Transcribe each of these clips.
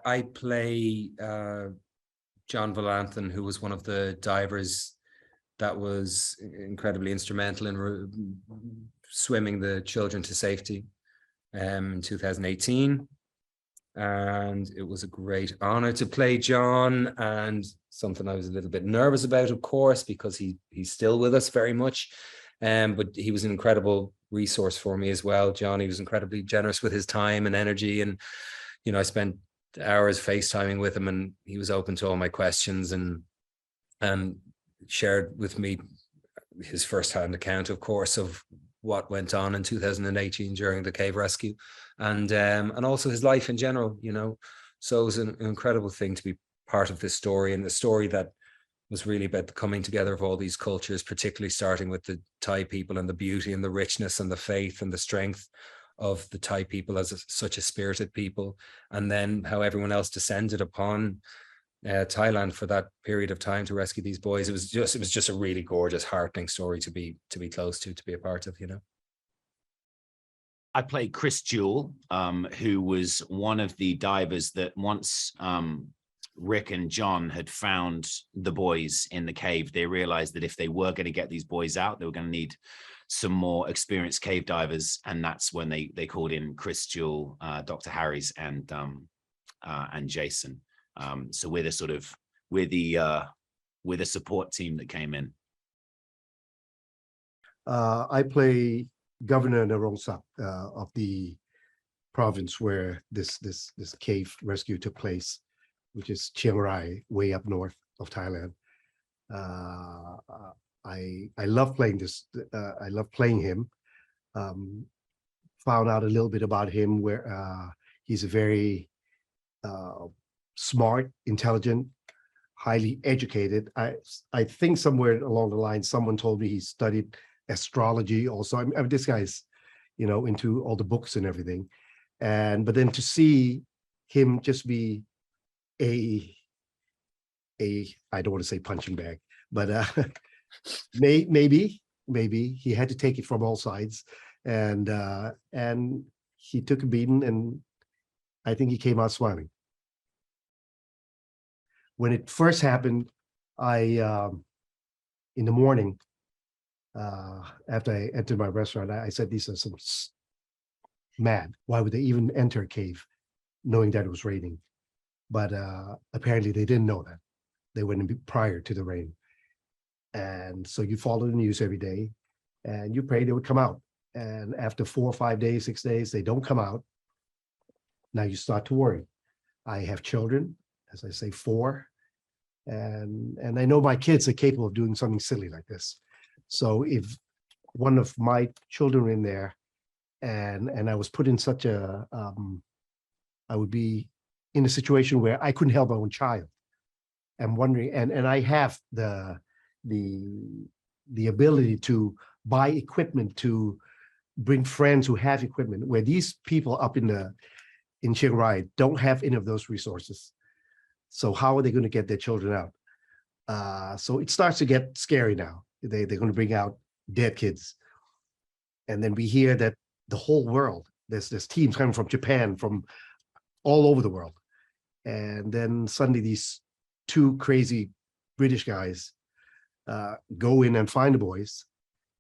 I play John Valanthan, who was one of the divers that was incredibly instrumental in swimming the children to safety in 2018. And it was a great honor to play John, and something I was a little bit nervous about, of course, because he's still with us very much. But he was an incredible resource for me as well. John, he was incredibly generous with his time and energy. And, you know, I spent hours FaceTiming with him, and he was open to all my questions and shared with me his firsthand account, of course, of what went on in 2018 during the cave rescue, and also his life in general, you know. So it was an incredible thing to be part of this story, and the story that was really about the coming together of all these cultures, particularly starting with the Thai people and the beauty and the richness and the faith and the strength of the Thai people as such a spirited people, and then how everyone else descended upon Thailand for that period of time to rescue these boys. It was just a really gorgeous, heartening story to be close to be a part of, you know. I played Chris Jewell, who was one of the divers that once Rick and John had found the boys in the cave, they realized that if they were going to get these boys out, they were going to need some more experienced cave divers, and that's when they called in Chris Jewell, Dr. Harries, and Jason. So we're the support team that came in. I play Governor Narongsak of the province where this cave rescue took place, which is Chiang Rai, way up north of Thailand. I love playing this. I love playing him. Found out a little bit about him, where he's a very smart, intelligent, highly educated. I think somewhere along the line, someone told me he studied astrology also. I mean, this guy's, you know, into all the books and everything. But then to see him just be a I don't want to say punching bag, but maybe he had to take it from all sides, and he took a beating, and I think he came out smiling. When it first happened, I in the morning, after I entered my restaurant, I said, these are some mad. Why would they even enter a cave knowing that it was raining? But apparently they didn't know that. They went in prior to the rain. And so you follow the news every day and you pray they would come out. And after 4 or 5 days, 6 days, they don't come out. Now you start to worry. I have children, as I say, 4. And I know my kids are capable of doing something silly like this. So if one of my children were in there and I was put in such a, I would be in a situation where I couldn't help my own child. I'm wondering, and I have the ability to buy equipment, to bring friends who have equipment, where these people up in Chiang Rai don't have any of those resources. So how are they going to get their children out? So it starts to get scary now. They're going to bring out dead kids. And then we hear that the whole world, there's teams coming from Japan, from all over the world. And then suddenly these 2 crazy British guys go in and find the boys,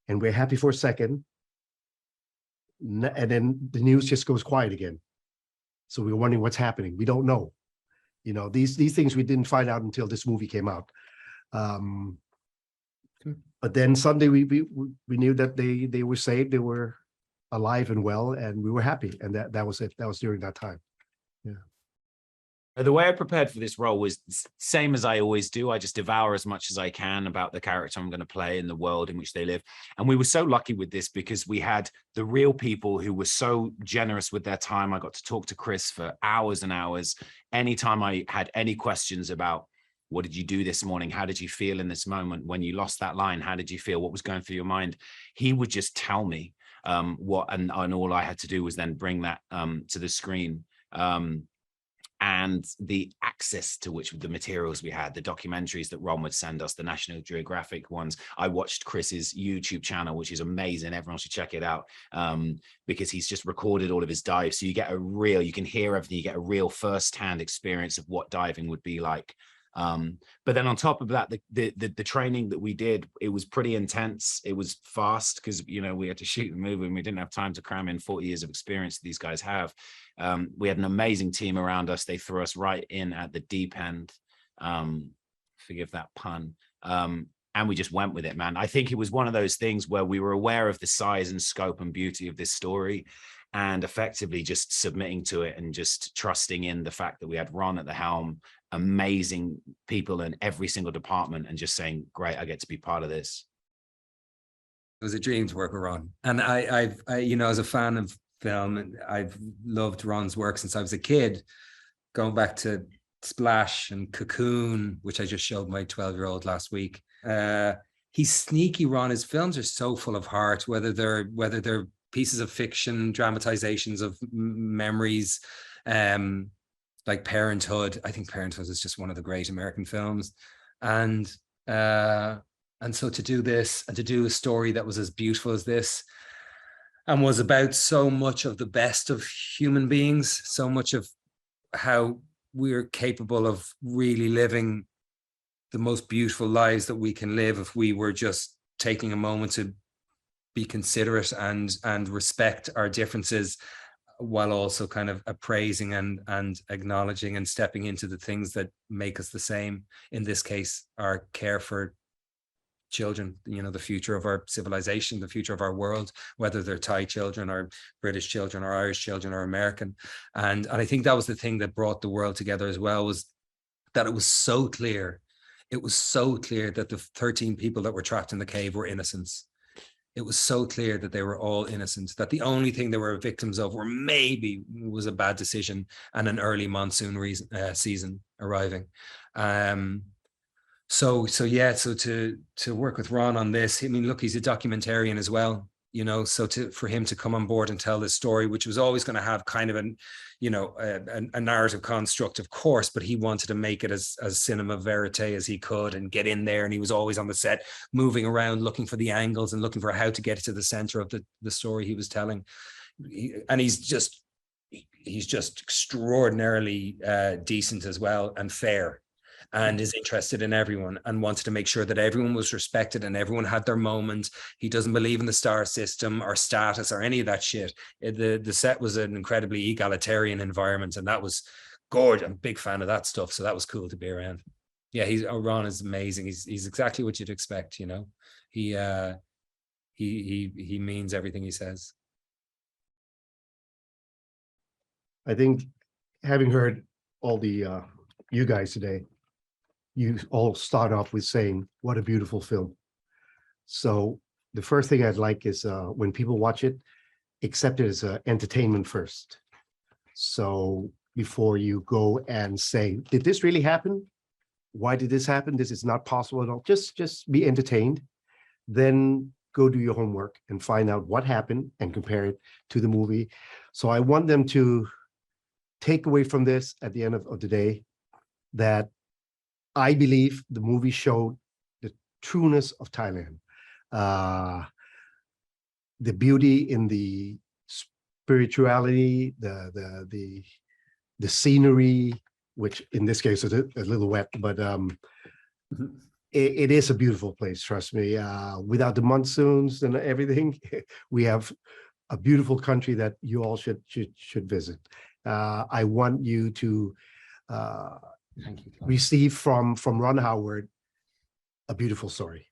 and we're happy for a second. And then the news just goes quiet again. So we're wondering what's happening. We don't know. You know, these things we didn't find out until this movie came out. But then suddenly we knew that they were saved, they were alive and well, and we were happy. And that was it. That was during that time. Yeah. The way I prepared for this role was same as I always do. I just devour as much as I can about the character I'm going to play and the world in which they live. And we were so lucky with this because we had the real people who were so generous with their time. I got to talk to Chris for hours and hours. Anytime I had any questions about, what did you do this morning? How did you feel in this moment? When you lost that line, how did you feel? What was going through your mind? He would just tell me what, and all I had to do was then bring that to the screen. And the access to which the materials we had, the documentaries that Ron would send us, the National Geographic ones. I watched Chris's YouTube channel, which is amazing. Everyone should check it out, because he's just recorded all of his dives. So you get you can hear everything, you get a real first-hand experience of what diving would be like. But then on top of that, the training that we did, it was pretty intense. It was fast because, you know, we had to shoot the movie and we didn't have time to cram in 40 years of experience that these guys have. We had an amazing team around us. They threw us right in at the deep end. Forgive that pun. And we just went with it, man. I think it was one of those things where we were aware of the size and scope and beauty of this story, and effectively just submitting to it and just trusting in the fact that we had Ron at the helm, amazing people in every single department, and just saying, great, I get to be part of this. It was a dream to work with Ron. And I you know, as a fan of film, and I've loved Ron's work since I was a kid, going back to Splash and Cocoon, which I just showed my 12-year-old last week. He's sneaky, Ron. His films are so full of heart, whether they're pieces of fiction, dramatizations of memories, like Parenthood. I think Parenthood is just one of the great American films. And so to do this, and to do a story that was as beautiful as this, and was about so much of the best of human beings, so much of how we're capable of really living the most beautiful lives that we can live if we were just taking a moment to be considerate and respect our differences, while also kind of appraising and acknowledging and stepping into the things that make us the same. In this case, our care for children, you know, the future of our civilization, the future of our world, whether they're Thai children or British children or Irish children or American. And I think that was the thing that brought the world together as well, was that it was so clear. It was so clear that the 13 people that were trapped in the cave were innocents. It was so clear that they were all innocent, that the only thing they were victims of was a bad decision and an early monsoon season arriving. So to work with Ron on this, I mean, look, he's a documentarian as well, you know, so for him to come on board and tell this story, which was always going to have kind of a narrative construct, of course, but he wanted to make it as cinema verite as he could and get in there. And he was always on the set, moving around, looking for the angles and looking for how to get to the center of the story he was telling. And he's just extraordinarily decent as well, and fair, and is interested in everyone, and wanted to make sure that everyone was respected and everyone had their moment. He doesn't believe in the star system or status or any of that shit. The set was an incredibly egalitarian environment, and that was gorgeous. I'm a big fan of that stuff, so that was cool to be around. Yeah, Ron is amazing. He's exactly what you'd expect, you know. He means everything he says. I think, having heard all the you guys today, you all start off with saying, what a beautiful film. So the first thing I'd like is when people watch it, accept it as entertainment first. So before you go and say, did this really happen? Why did this happen? This is not possible at all. Just be entertained. Then go do your homework and find out what happened and compare it to the movie. So I want them to take away from this at the end of the day that I believe the movie showed the trueness of Thailand, the beauty in the spirituality, the scenery, which in this case is a little wet, but it is a beautiful place. Trust me. Without the monsoons and everything, we have a beautiful country that you all should visit. I want you to Thank you, receive from Ron Howard a beautiful story.